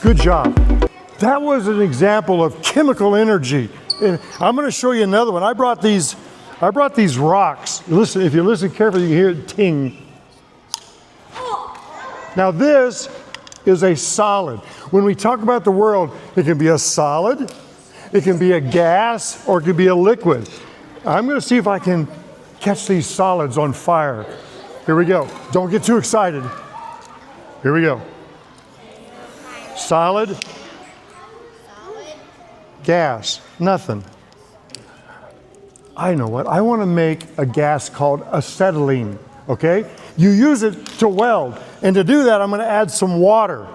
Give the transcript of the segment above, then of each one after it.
Good job. That was an example of chemical energy. And I'm going to show you another one. I brought these rocks. Listen, if you listen carefully, you can hear it ting. Now this is a solid. When we talk about the world, it can be a solid, it can be a gas, or it can be a liquid. I'm going to see if I can catch these solids on fire. Here we go. Don't get too excited. Here we go. Solid. Gas. Nothing. I know what. I want to make a gas called acetylene. Okay? You use it to weld. And to do that, I'm going to add some water.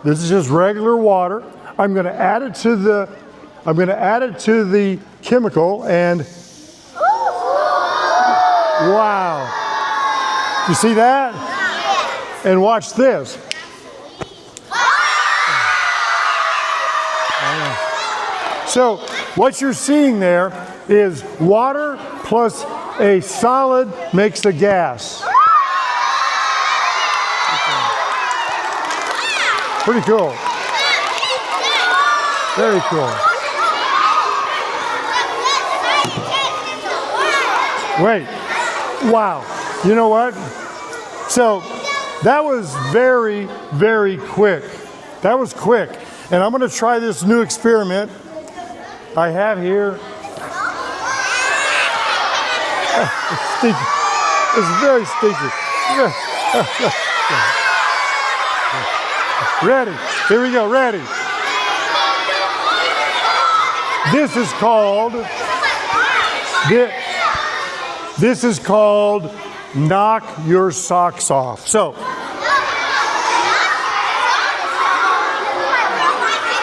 This is just regular water. I'm going to add it to the chemical, and wow. You see that? And watch this. So what you're seeing there is water plus a solid makes a gas. Pretty cool. Very cool. Wait. Wow. You know what? So that was very, very quick. That was quick. And I'm going to try this new experiment I have here. It's stinky. It's very stinky. Ready. Here we go. Ready. This is called knock your socks off. So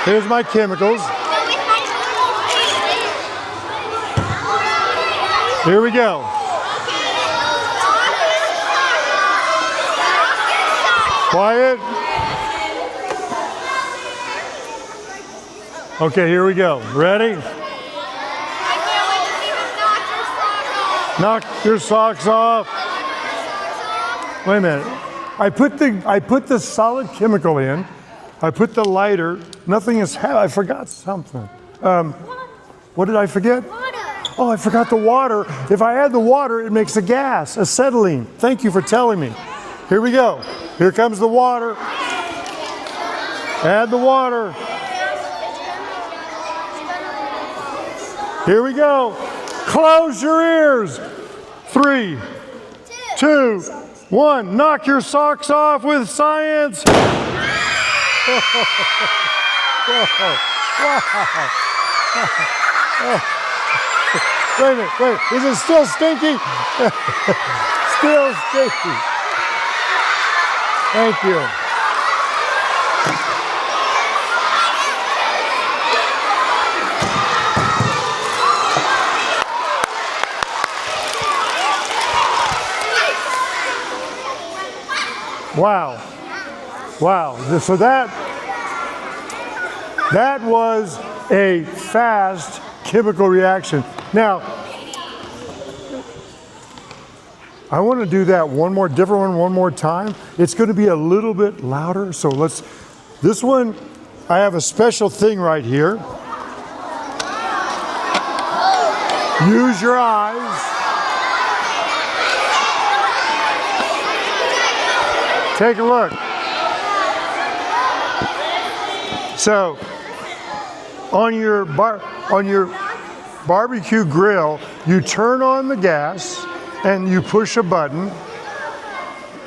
here's my chemicals. Here we go. Quiet. Okay, here we go. Ready? Knock your socks off. Wait a minute. I put the solid chemical in. I put the lighter. Nothing is happening. I forgot something. What did I forget? Oh, I forgot the water. If I add the water, it makes a gas, acetylene. Thank you for telling me. Here we go. Here comes the water. Add the water. Here we go. Close your ears. 3, 2, 1. Knock your socks off with science. Wow. Wait a minute, wait. Is it still stinky? Still stinky. Thank you. Wow. Wow. So that was a fast chemical reaction. Now, I want to do that one more time. It's going to be a little bit louder. So this one, I have a special thing right here. Use your eyes. Take a look. So, on your barbecue grill, you turn on the gas and you push a button.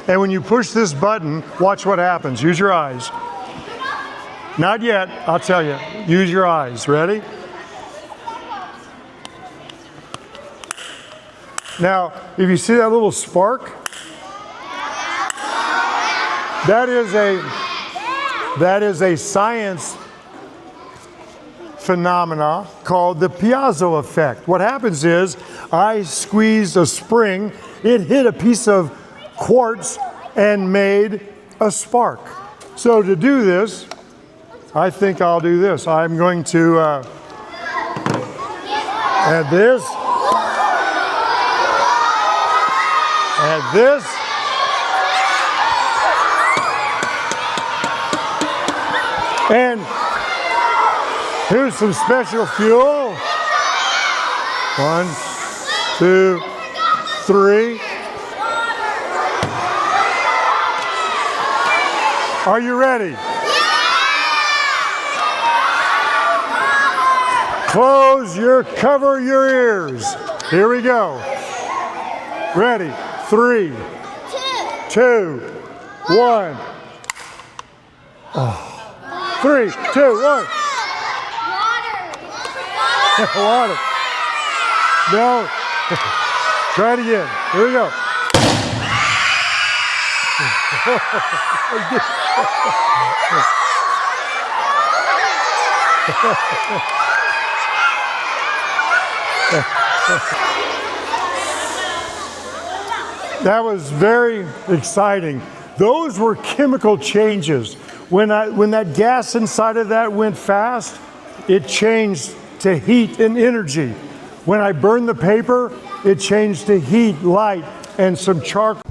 And when you push this button, watch what happens. Use your eyes. Not yet, I'll tell you. Use your eyes. Ready? Now, if you see that little spark, that is a science phenomena called the piezo effect. What happens is I squeezed a spring, it hit a piece of quartz and made a spark. So to do this, I think I'll do this. I'm going to add this, add this, And here's some special fuel. 1, 2, 3. Are you ready? Cover your ears. Here we go. Ready? 3, 2, 1. Oh. 3, 2, 1. Water. No. Try it again. Here we go. That was very exciting. Those were chemical changes. When that gas inside of that went fast, it changed to heat and energy. When I burned the paper, it changed to heat, light, and some charcoal.